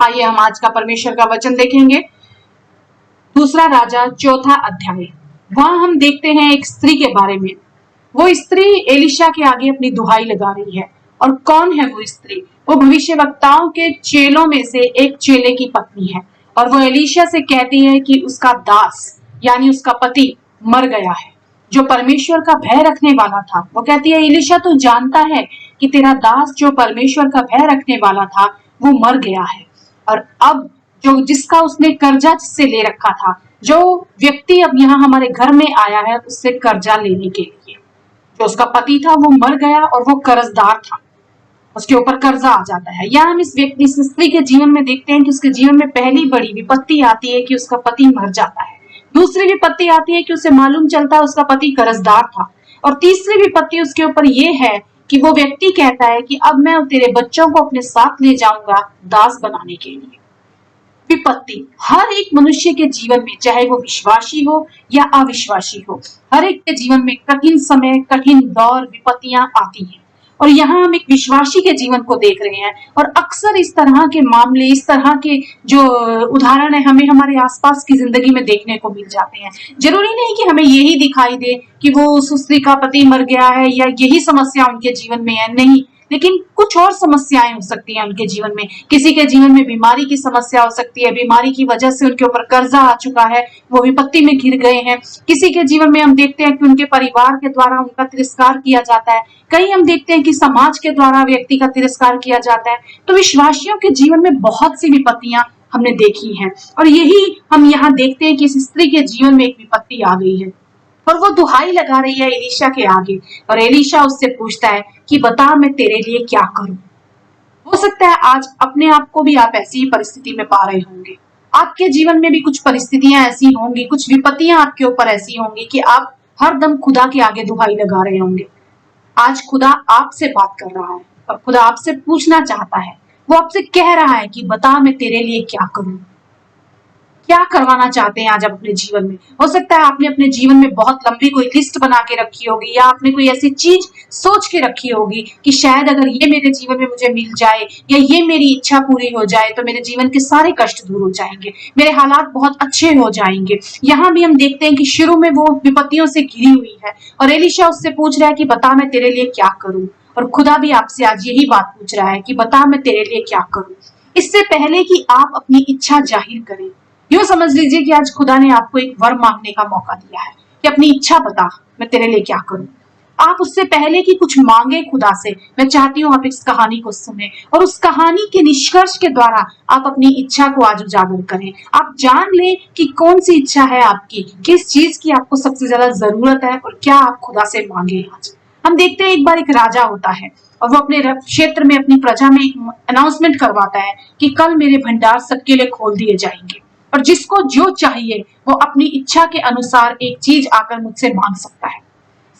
आइए हम आज का परमेश्वर का वचन देखेंगे। दूसरा राजा चौथा अध्याय। वहां हम देखते हैं एक स्त्री के बारे में। वो स्त्री एलिशा के आगे अपनी दुहाई लगा रही है। और कौन है वो स्त्री? वो भविष्यवक्ताओं के चेलों में से एक चेले की पत्नी है। और वो एलिशा से कहती है कि उसका दास यानी उसका पति मर गया है, जो परमेश्वर का भय रखने वाला था। वो कहती है, एलिशा तू जानता है कि तेरा दास जो परमेश्वर का भय रखने वाला था वो मर गया है। और अब जो जिसका उसने कर्जा जिससे ले रखा था, जो व्यक्ति अब यहाँ हमारे घर में आया है उससे कर्जा लेने के लिए, जो उसका पति था वो मर गया और वो कर्जदार था, उसके ऊपर कर्जा आ जाता है। या हम इस स्त्री के जीवन में देखते हैं कि उसके जीवन में पहली बड़ी विपत्ति आती है कि उसका पति मर जाता है। दूसरी विपत्ति आती है कि उसे मालूम चलता है उसका पति कर्जदार था। और तीसरी विपत्ति उसके ऊपर ये है कि वो व्यक्ति कहता है कि अब मैं तेरे बच्चों को अपने साथ ले जाऊंगा दास बनाने के लिए। विपत्ति हर एक मनुष्य के जीवन में, चाहे वो विश्वासी हो या अविश्वासी हो, हर एक के जीवन में कठिन समय, कठिन दौर, विपत्तियां आती हैं। और यहाँ हम एक विश्वासी के जीवन को देख रहे हैं। और अक्सर इस तरह के मामले, इस तरह के जो उदाहरण है हमें हमारे आसपास की जिंदगी में देखने को मिल जाते हैं। जरूरी नहीं कि हमें यही दिखाई दे कि वो उस स्त्री का पति मर गया है या यही समस्या उनके जीवन में है, नहीं, लेकिन कुछ और समस्याएं हो सकती हैं उनके जीवन में। किसी के जीवन में बीमारी की समस्या हो सकती है, बीमारी की वजह से उनके ऊपर कर्जा आ चुका है, वो विपत्ति में घिर गए हैं। किसी के जीवन में हम देखते हैं कि उनके परिवार के द्वारा उनका तिरस्कार किया जाता है। कहीं हम देखते हैं कि समाज के द्वारा व्यक्ति का तिरस्कार किया जाता है। तो विश्वासियों के जीवन में बहुत सी विपत्तियां हमने देखी हैं। और यही हम यहाँ देखते हैं कि इस स्त्री के जीवन में एक विपत्ति आ गई है और वो दुहाई लगा रही है एलिशा के आगे। और एलिशा उससे पूछता है कि बता मैं तेरे लिए क्या करूं। हो सकता है आज अपने आप को भी आप ऐसी ही परिस्थिति में पा रहे होंगे। आपके जीवन में भी कुछ परिस्थितियां ऐसी होंगी, कुछ विपत्तियां आपके ऊपर ऐसी होंगी कि आप हर दम खुदा के आगे दुहाई लगा रहे होंगे। आज खुदा आपसे बात कर रहा है और खुदा आपसे पूछना चाहता है, वो आपसे कह रहा है कि बता मैं तेरे लिए क्या करूं। क्या करवाना चाहते हैं आज आप अपने जीवन में? हो सकता है आपने अपने जीवन में बहुत लंबी कोई लिस्ट बना के रखी होगी, या आपने कोई ऐसी चीज सोच के रखी होगी कि शायद अगर ये मेरे जीवन में मुझे मिल जाए या ये मेरी इच्छा पूरी हो जाए तो मेरे जीवन के सारे कष्ट दूर हो जाएंगे, मेरे हालात बहुत अच्छे हो जाएंगे। यहाँ भी हम देखते हैं कि शुरू में वो विपत्तियों से घिरी हुई है और एलिशा उससे पूछ रहा है कि बता मैं तेरे लिए क्या करूं। और खुदा भी आपसे आज यही बात पूछ रहा है कि बता मैं तेरे लिए क्या करूं। इससे पहले कि आप अपनी इच्छा जाहिर करें, यूं समझ लीजिए कि आज खुदा ने आपको एक वर मांगने का मौका दिया है कि अपनी इच्छा बता मैं तेरे लिए क्या करूं। आप उससे पहले कि कुछ मांगे खुदा से, मैं चाहती हूं आप इस कहानी को सुने और उस कहानी के निष्कर्ष के द्वारा आप अपनी इच्छा को आज उजागर करें। आप जान लें कि कौन सी इच्छा है आपकी, किस चीज की आपको सबसे ज्यादा जरूरत है और क्या आप खुदा से मांगे। आज हम देखते हैं एक बार एक राजा होता है और वो अपने क्षेत्र में अपनी प्रजा में एक अनाउंसमेंट करवाता है कि कल मेरे भंडार सबके लिए खोल दिए जाएंगे और जिसको जो चाहिए वो अपनी इच्छा के अनुसार एक चीज आकर मुझसे मांग सकता है।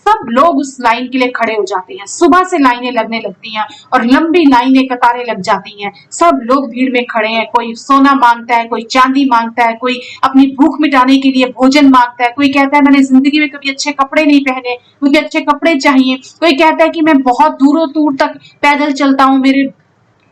सब लोग उस लाइन के लिए खड़े हो जाते हैं। सुबह से लाइनें लगने लगती हैं और लंबी लाइनें, कतारें लग जाती हैं। सब लोग भीड़ में खड़े हैं। कोई सोना मांगता है, कोई चांदी मांगता है, कोई अपनी भूख मिटाने के लिए भोजन मांगता है, कोई कहता है मैंने जिंदगी में कभी अच्छे कपड़े नहीं पहने, मुझे अच्छे कपड़े चाहिए। कोई कहता है कि मैं बहुत दूरों दूर तक पैदल चलता हूँ, मेरे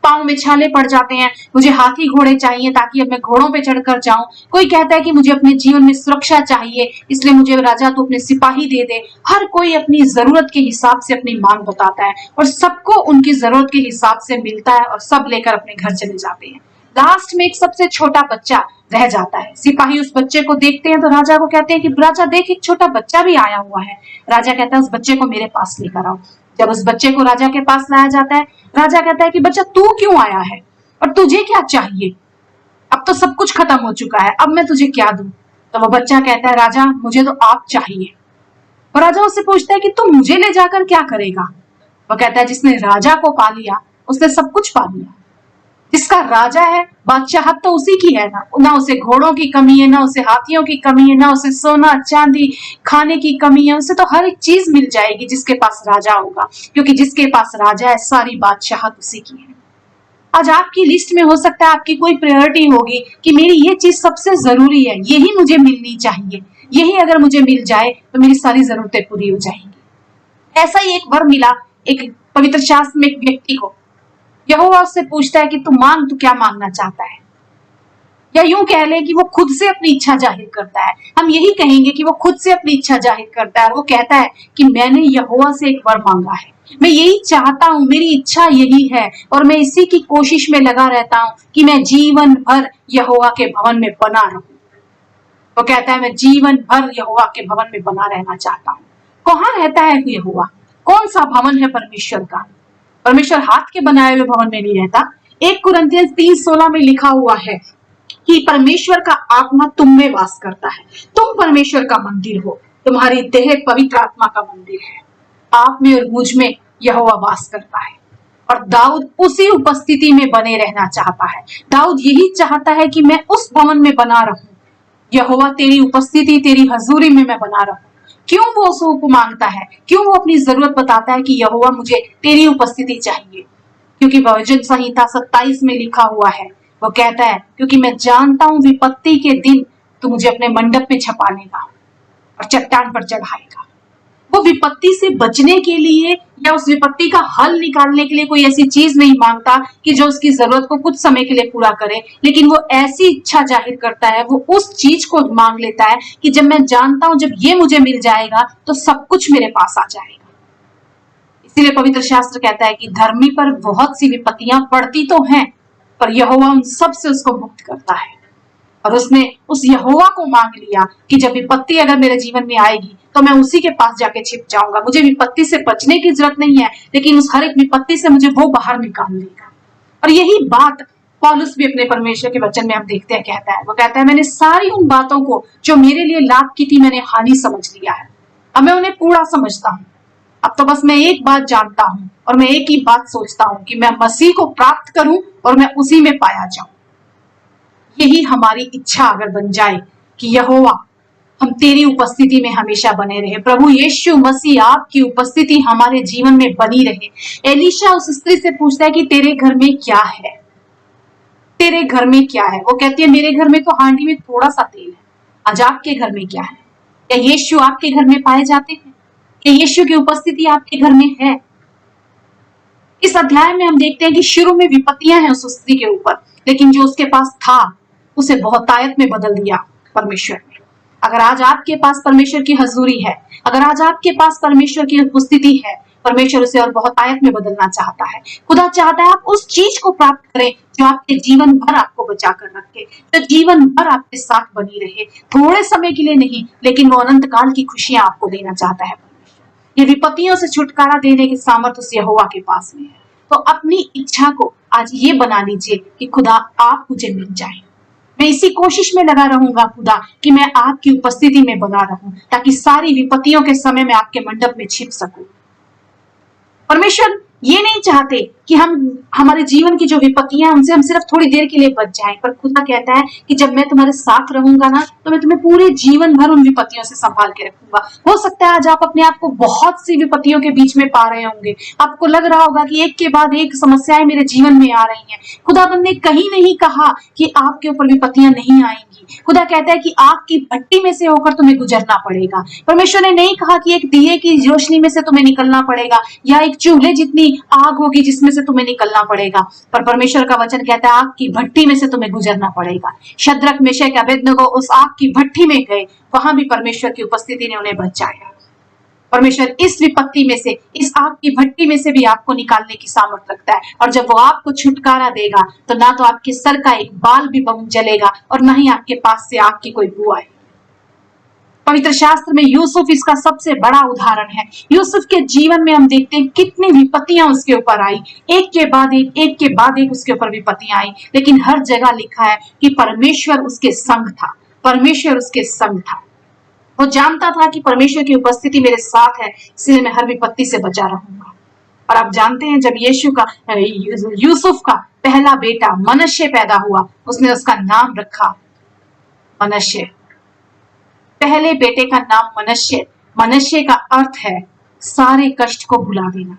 पांव में छाले पड़ जाते हैं, मुझे हाथी घोड़े चाहिए ताकि अब मैं घोड़ों पे चढ़कर जाऊं। कोई कहता है कि मुझे अपने जीवन में सुरक्षा चाहिए, इसलिए मुझे राजा तो अपने सिपाही दे दे। हर कोई अपनी जरूरत के हिसाब से अपनी मांग बताता है और सबको उनकी जरूरत के हिसाब से मिलता है और सब लेकर अपने घर चले जाते हैं। लास्ट में एक सबसे छोटा बच्चा रह जाता है। सिपाही उस बच्चे को देखते हैं तो राजा को कहते हैं कि राजा देख, एक छोटा बच्चा भी आया हुआ है। राजा कहता है उस बच्चे को मेरे पास लेकर आओ। जब उस बच्चे को राजा के पास लाया जाता है, राजा कहता है कि बच्चा तू क्यों आया है और तुझे क्या चाहिए? अब तो सब कुछ खत्म हो चुका है, अब मैं तुझे क्या दूं? तो वो बच्चा कहता है राजा मुझे तो आप चाहिए। और राजा उससे पूछता है कि तू मुझे ले जाकर क्या करेगा? वो कहता है जिसने राजा को पा लिया उसने सब कुछ पा लिया। जिसका राजा है, बादशाहत तो उसी की है ना उसे घोड़ों की कमी है, ना उसे हाथियों की कमी है, ना उसे सोना चांदी खाने की कमी है। उसे तो हर एक चीज मिल जाएगी जिसके पास राजा होगा, क्योंकि जिसके पास राजा है सारी बादशाहत उसी की है। आज आपकी लिस्ट में हो सकता है आपकी कोई प्रायोरिटी होगी कि मेरी ये चीज सबसे जरूरी है, यही मुझे मिलनी चाहिए, यही अगर मुझे मिल जाए तो मेरी सारी जरूरतें पूरी हो जाएंगी। ऐसा ही एक वर मिला एक पवित्र शास्त्र में एक व्यक्ति को। यहोवा उससे पूछता है कि तू मांग, तू क्या मांगना चाहता है। या यूं कह ले कि वो खुद से अपनी इच्छा जाहिर करता है। हम यही कहेंगे कि वो खुद से अपनी इच्छा जाहिर करता है और वो कहता है कि मैंने यहोवा से एक वर मांगा है, मैं यही चाहता हूँ, मेरी इच्छा यही है और मैं इसी की कोशिश में लगा रहता हूँ कि मैं जीवन भर यहोवा के भवन में बना रहूं। वो कहता है मैं जीवन भर यहोवा के भवन में बना रहना चाहता हूँ। कहाँ रहता है यहोवा? कौन सा भवन है परमेश्वर का? परमेश्वर हाथ के बनाए हुए भवन में नहीं रहता। 1 कुरिन्थियंस 3:16 में लिखा हुआ है कि परमेश्वर का आत्मा तुम में वास करता है, तुम परमेश्वर का मंदिर हो, तुम्हारी देह पवित्र आत्मा का मंदिर है। आप में और मुझ में यहोवा वास करता है और दाऊद उसी उपस्थिति में बने रहना चाहता है। दाऊद यही चाहता है कि मैं उस भवन में बना रहूं, यहोवा तेरी उपस्थिति, तेरी हजूरी में मैं बना रहूं। क्यों वो उसको मांगता है? क्यों वो अपनी जरूरत बताता है कि यहोवा मुझे तेरी उपस्थिति चाहिए? क्योंकि भजन संहिता 27 में लिखा हुआ है, वो कहता है क्योंकि मैं जानता हूं विपत्ति के दिन तू मुझे अपने मंडप में छपा लेगा और चट्टान पर चढ़ाएगा। वो विपत्ति से बचने के लिए या उस विपत्ति का हल निकालने के लिए कोई ऐसी चीज नहीं मांगता कि जो उसकी जरूरत को कुछ समय के लिए पूरा करे, लेकिन वो ऐसी इच्छा जाहिर करता है, वो उस चीज को मांग लेता है कि जब मैं जानता हूं जब ये मुझे मिल जाएगा तो सब कुछ मेरे पास आ जाएगा। इसीलिए पवित्र शास्त्र कहता है कि धर्मी पर बहुत सी विपत्तियां पड़ती तो हैं, पर यहोवा उन सब से उसको मुक्त करता है। और उसने उस यहोवा को मांग लिया कि जब विपत्ति अगर मेरे जीवन में आएगी तो मैं उसी के पास जाके छिप जाऊंगा। मुझे विपत्ति से बचने की जरूरत नहीं है, लेकिन उस हर एक विपत्ति से मुझे वो बाहर निकाल लेगा। और यही बात पौलुस भी अपने परमेश्वर के वचन में हम देखते हैं, कहता है, वो कहता है मैंने सारी उन बातों को जो मेरे लिए लाभ की थी मैंने हानि समझ लिया है, अब मैं उन्हें कूड़ा समझता हूँ। अब तो बस मैं एक बात जानता हूँ और मैं एक ही बात सोचता हूँ कि मैं मसीह को प्राप्त करूं और मैं उसी में पाया जाऊं। यही हमारी इच्छा अगर बन जाए कि यहोवा हम तेरी उपस्थिति में हमेशा बने रहे, प्रभु यीशु मसीह आपकी उपस्थिति हमारे जीवन में बनी रहे। एलीशा उस स्त्री से पूछता है कि तेरे घर में क्या है, तेरे घर में क्या है? वो कहती है मेरे घर में तो हांडी में थोड़ा सा तेल है। आज आपके घर में क्या है? क्या यीशु आपके घर में पाए जाते हैं? क्या यीशु की उपस्थिति आपके घर में है? इस अध्याय में हम देखते हैं कि शुरू में विपत्तियां हैं उस स्त्री के ऊपर, लेकिन जो उसके पास था उसे बहुतायत में बदल दिया परमेश्वर ने। अगर आज आपके पास परमेश्वर की हजूरी है, अगर आज आपके पास परमेश्वर की उपस्थिति है, परमेश्वर उसे और बहुतायत में बदलना चाहता है। खुदा चाहता है आप उस चीज को प्राप्त करें जो आपके जीवन भर आपको बचा कर रखे, जो जीवन भर आपके साथ बनी रहे, थोड़े समय के लिए नहीं, लेकिन वो अनंत काल की खुशियां आपको देना चाहता है। ये विपत्तियों से छुटकारा देने की सामर्थ उस यहोवा के पास में है। तो अपनी इच्छा को आज ये बना लीजिए कि खुदा आप मुझे मिल जाए। मैं इसी कोशिश में लगा रहूंगा खुदा कि मैं आपकी उपस्थिति में बना रहूं, ताकि सारी विपत्तियों के समय में आपके मंडप में छिप सकूं। परमेश्वर ये नहीं चाहते कि हम हमारे जीवन की जो विपत्तियां हैं उनसे हम सिर्फ थोड़ी देर के लिए बच जाएं, पर खुदा कहता है कि जब मैं तुम्हारे साथ रहूंगा ना तो मैं तुम्हें पूरे जीवन भर उन विपत्तियों से संभाल के रखूंगा। हो सकता है आज आप अपने आप को बहुत सी विपत्तियों के बीच में पा रहे होंगे, आपको लग रहा होगा कि एक के बाद एक समस्याएं मेरे जीवन में आ रही हैं। खुदाबंद ने कहीं नहीं कहा कि आपके ऊपर विपत्तियां नहीं आएंगी। खुदा कहता है कि आग की भट्टी में से होकर तुम्हें गुजरना पड़ेगा। परमेश्वर ने नहीं कहा कि एक दिए की रोशनी में से तुम्हें निकलना पड़ेगा या एक चूल्हे जितनी आग होगी जिसमें से तुम्हें निकलना पड़ेगा, पर परमेश्वर का वचन कहता है आग की भट्टी में से तुम्हें गुजरना पड़ेगा। शद्रक मेशक अबेदनगो उस आग की भट्टी में गए, वहां भी परमेश्वर की उपस्थिति ने उन्हें बचाया। परमेश्वर इस विपत्ति में से, इस आग की भट्टी में से भी आपको निकालने की सामर्थ रखता है, और जब वो आपको छुटकारा देगा तो ना तो आपके सर का एक बाल भी जलेगा और ना ही आपके पास से आग की कोई बू आएगी। पवित्र शास्त्र में यूसुफ इसका सबसे बड़ा उदाहरण है। यूसुफ के जीवन में हम देखते हैं कितनी विपत्तियां उसके ऊपर आई, एक के बाद एक उसके ऊपर विपत्तियां आई, लेकिन हर जगह लिखा है कि परमेश्वर उसके संग था, परमेश्वर उसके संग था। वो जानता था कि परमेश्वर की उपस्थिति मेरे साथ है, इसलिए मैं हर विपत्ति से बचा रहूंगा। और आप जानते हैं जब यूसुफ का पहला बेटा मनश्शे पैदा हुआ, उसने उसका नाम रखा मनश्शे। पहले बेटे का नाम मनश्शे, मनश्शे का अर्थ है सारे कष्ट को भुला देना।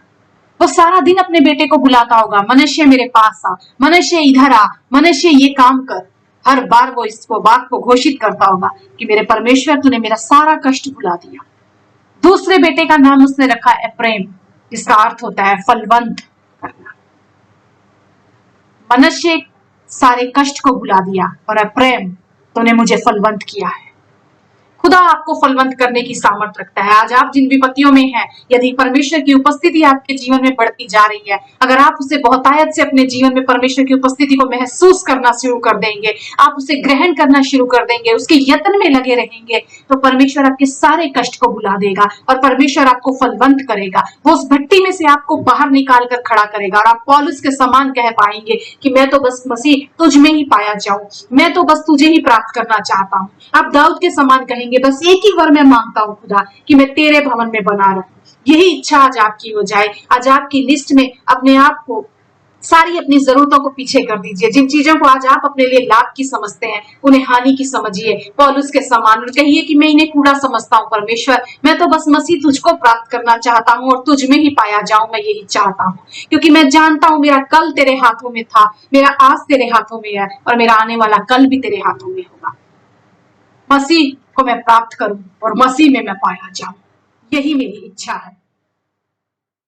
वो सारा दिन अपने बेटे को बुलाता होगा, मनश्शे मेरे पास आ, मनश्शे इधर आ, मनश्शे ये काम कर। हर बार वो इसको बात को घोषित करता होगा कि मेरे परमेश्वर तूने मेरा सारा कष्ट भुला दिया। दूसरे बेटे का नाम उसने रखा एफ्रेम, जिसका अर्थ होता है फलवंत करना। अनश्य सारे कष्ट को भुला दिया और प्रेम तूने मुझे फलवंत किया है। खुदा आपको फलवंत करने की सामर्थ रखता है। आज आप जिन विपत्तियों में हैं, यदि परमेश्वर की उपस्थिति आपके जीवन में बढ़ती जा रही है, अगर आप उसे बहुतायत से अपने जीवन में परमेश्वर की उपस्थिति को महसूस करना शुरू कर देंगे, आप उसे ग्रहण करना शुरू कर देंगे, उसके यत्न में लगे रहेंगे, तो परमेश्वर आपके सारे कष्ट को भुला देगा और परमेश्वर आपको फलवंत करेगा। वो उस भट्टी में से आपको बाहर निकाल कर खड़ा करेगा और आप पौलुस के समान कह पाएंगे कि मैं तो बस मसीह तुझ में ही पाया जाऊं, मैं तो बस तुझे ही प्राप्त करना चाहता हूं। आप दाऊद के समान कहेंगे, बस एक ही वर मैं मांगता हूं खुदा कि मैं तेरे भवन में बना रहूं। यही इच्छा आज आपकी हो जाए। आज आपकी लिस्ट में अपने आप को, सारी अपनी जरूरतों को पीछे कर दीजिए। जिन चीजों को आज आप अपने लिए लाभ की समझते हैं, उन्हें हानि की समझिए पौलुस के समान, और कहिए कि मैं इन्हें कूड़ा समझता हूं परमेश्वर, मैं तो बस मसीह तुझको प्राप्त करना चाहता हूं और तुझ में ही पाया जाऊं, मैं यही चाहता हूं, क्योंकि मैं जानता हूं मेरा कल तेरे हाथों में था, मेरा आज तेरे हाथों में है और मेरा आने वाला कल भी तेरे हाथों में होगा। मसीह को मैं प्राप्त करूं और मसीह में मैं पाया जाऊं, यही मेरी इच्छा है।